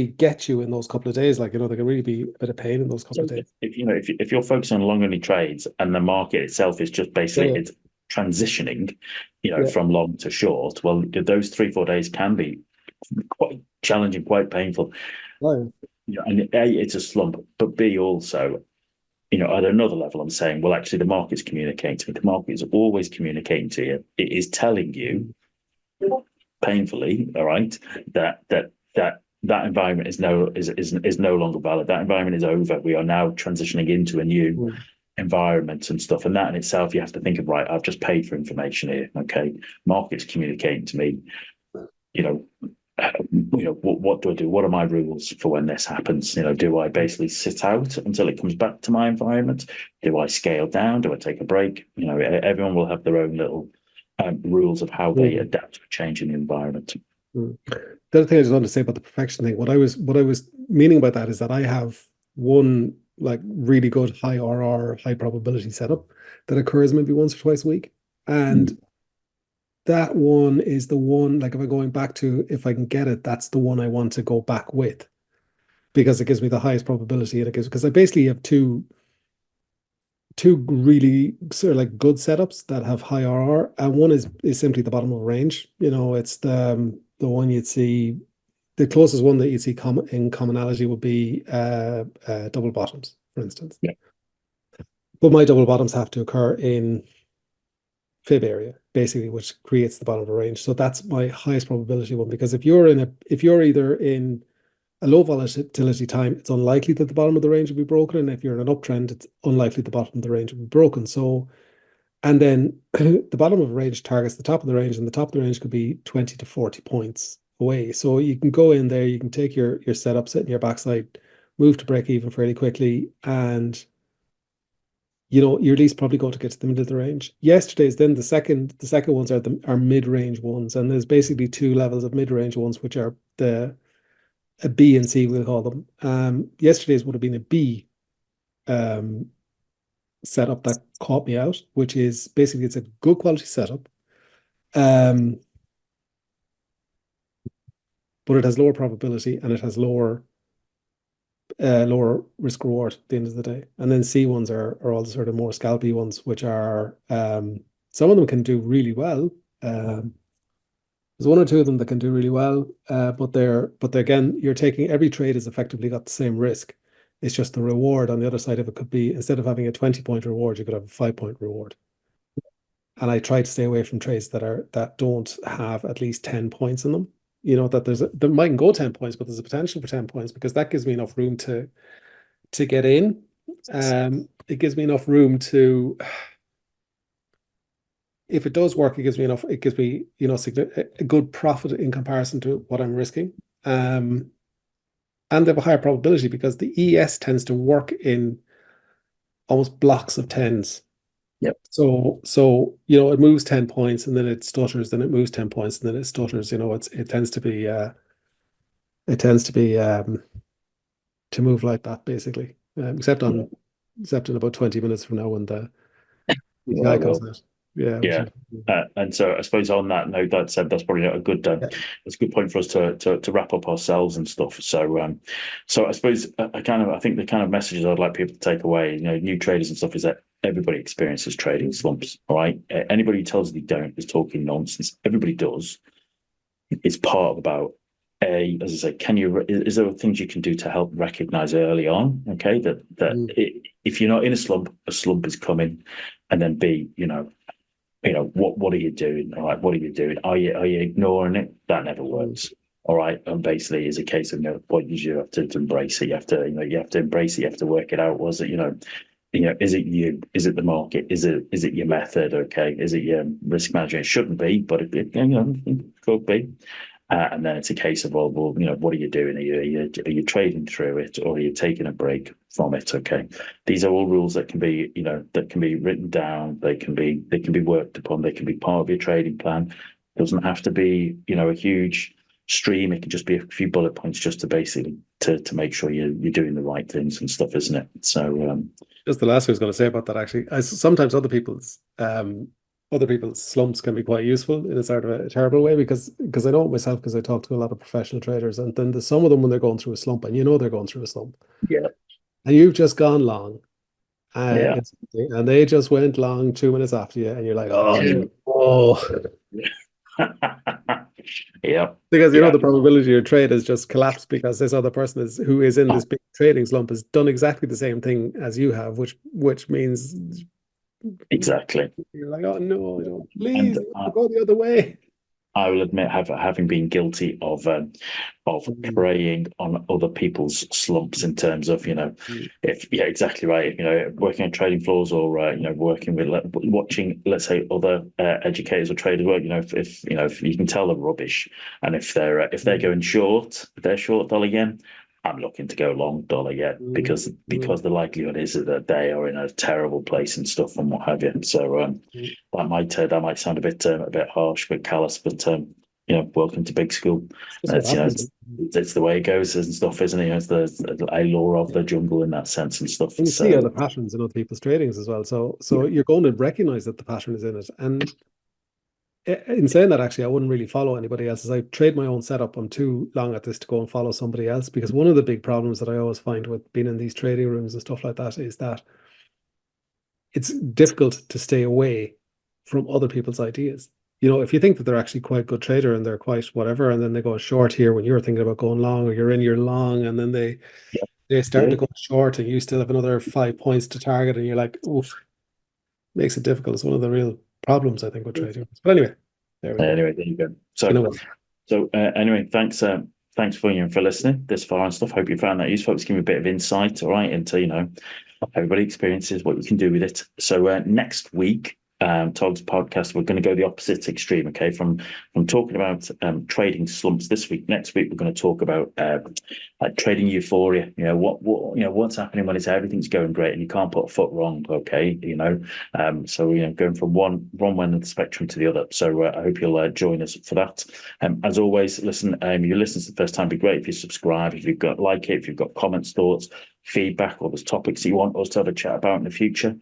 get you in those couple of days. Like, they can really be a bit of pain in those couple So of days. if you're focusing on long only trades, and the market itself is just Yeah, basically yeah, it's transitioning, yeah. from long to short, well, those 3-4 days can be quite challenging, quite painful. Right. And A, it's a slump, but B, also, at another level, I'm saying, well, actually, the market's communicating to me. The market is always communicating to you. It is telling you painfully, all right, that environment is no longer valid. That environment is over. We are now transitioning into a new Mm. environment and stuff. And that in itself, you have to think of, right, I've just paid for information here. Okay, market's communicating to me. You know, what do I do? What are my rules for when this happens? Do I basically sit out until it comes back to my environment? Do I scale down? Do I take a break? Everyone will have their own little rules of how they Mm. adapt to a change in the environment. Mm. The other thing I just wanted to say about the perfection thing, what I was meaning by that is that I have one like really good high RR, high probability setup that occurs maybe once or twice a week. And Mm. that one is the one, like if I'm going back to, if I can get it, that's the one I want to go back with because it gives me the highest probability and it gives, because I basically have two really sort of like good setups that have high RR, and one is simply the bottom of a range. It's the one you'd see. The closest one that you'd see in commonality would be double bottoms, for instance. Yeah, But my double bottoms have to occur in fib area, basically, which creates the bottom of a range. So that's my highest probability one because if you're either in a low volatility time, it's unlikely that the bottom of the range will be broken. And if you're in an uptrend, it's unlikely the bottom of the range will be broken. So, and then the bottom of a range targets the top of the range, and the top of the range could be 20 to 40 points away. So you can go in there, you can take your setup, sit in your backside, move to break even fairly quickly, and you're at least probably going to get to the middle of the range. Yesterday's then the second ones are mid-range ones, and there's basically two levels of mid-range ones, which are the a B and C, we'll call them. Yesterday's would have been a B um, setup that caught me out, which is basically it's a good quality setup, um, but it has lower probability and it has lower risk reward at the end of the day. And then C ones are all the sort of more scalpy ones, which are some of them can do really well. There's one or two of them that can do really well, but they're again, you're taking every trade has effectively got the same risk. It's just the reward on the other side of it could be instead of having a 20-point reward, you could have a 5-point reward. And I try to stay away from trades that don't have at least 10 points in them. That there might go 10 points, but there's a potential for 10 points because that gives me enough room to get in. It gives me enough room to if it does work, it gives me enough. It gives me, a good profit in comparison to what I'm risking. And they have a higher probability because the ES tends to work in almost blocks of tens. Yep. So it moves 10 points and then it stutters, then it moves 10 points and then it stutters. It tends to be to move like that basically. Yeah. Except in about 20 minutes from now when the PTI comes Well, out. Yeah, yeah. And so I suppose on that note, that said, that's probably a good yeah. that's a good point for us to wrap up ourselves and stuff. So I suppose I think the kind of messages I'd like people to take away, new traders and stuff, is that everybody experiences trading slumps. All right, anybody who tells you they don't is talking nonsense. Everybody does. It's part of about as I say, is there things you can do to help recognize early on? Okay, Mm, if you're not in a slump is coming, and then B, what are you doing? All right, what are you doing? Are you ignoring it? That never mm, works. All right, and basically, it's a case of what you have to embrace it. You have to embrace it. You have to work it out. Was it is it you? Is it the market? Is it your method? Okay, is it your risk management? It shouldn't be, but it could be. And then it's a case of, well, what are you doing? Are you trading through it, or are you taking a break from it? Okay, these are all rules that can be, that can be written down. They can be worked upon. They can be part of your trading plan. It doesn't have to be, a huge stream. It can just be a few bullet points, just to basically to make sure you're doing the right things and stuff, isn't it? So, just the last thing I was going to say about that actually. Sometimes other people's slumps can be quite useful in a sort of a terrible way because I know it myself because I talk to a lot of professional traders and then there's some of them when they're going through a slump and they're going through a slump yeah, and you've just gone long yeah. and they just went long 2 minutes after you and you're like, oh no. Yeah, Because yeah, the probability of your trade has just collapsed because this other person who is in this big trading slump has done exactly the same thing as you have, which means exactly. you're like, oh no, And please go the other way. I will admit, having been guilty of Mm, preying on other people's slumps in terms of, mm, if yeah, exactly right. Working on trading floors, or working with watching, let's say, other educators or traders work. If you can tell they're rubbish, and if they're mm, going short, if they're short dollar yen, I'm looking to go long dollar yen, mm, because mm, the likelihood is that they are in a terrible place and stuff and what have you. So mm. that might sound a bit harsh, but callous, but welcome to big school. It's just what That's happens. it's the way it goes and stuff, isn't it? It's a law of the jungle in that sense and stuff. And you see So other patterns in other people's tradings as well. So you're going to recognize that the pattern is in it. And in saying that, actually, I wouldn't really follow anybody else. As I trade my own setup, I'm too long at this to go and follow somebody else. Because one of the big problems that I always find with being in these trading rooms and stuff like that is that it's difficult to stay away from other people's ideas. If you think that they're actually quite good trader and they're quite whatever, and then they go short here when you're thinking about going long, or you're in your long, and then yeah, they start yeah. to go short, and you still have another 5 points to target, and you're like, oof, makes it difficult. It's one of the real problems I think with trading. But anyway, there we go. Anyway, there you go. You know So what? anyway, thanks for listening this far and stuff. Hope you found that useful. It's given me a bit of insight, all right, into everybody experiences what you can do with it. So next week, TOGS podcast, we're going to go the opposite extreme. Okay, from talking about trading slumps this week. Next week, we're going to talk about like trading euphoria. What's happening when everything's going great and you can't put a foot wrong. Okay, so going from one end of the spectrum to the other. So I hope you'll join us for that. As always, listen. You listen to the first time. It'd be great if you subscribe. If you've got if you've got comments, thoughts, feedback, or there's topics that you want us to have a chat about in the future,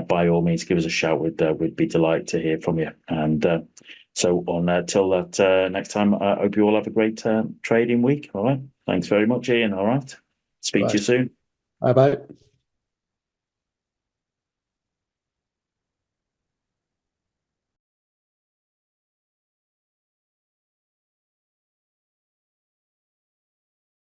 by all means, give us a shout. We'd be delighted to hear from you. And so on till that next time, I hope you all have a great trading week. All right. Thanks very much, Ian. All right. Speak to Right. you soon. Bye bye.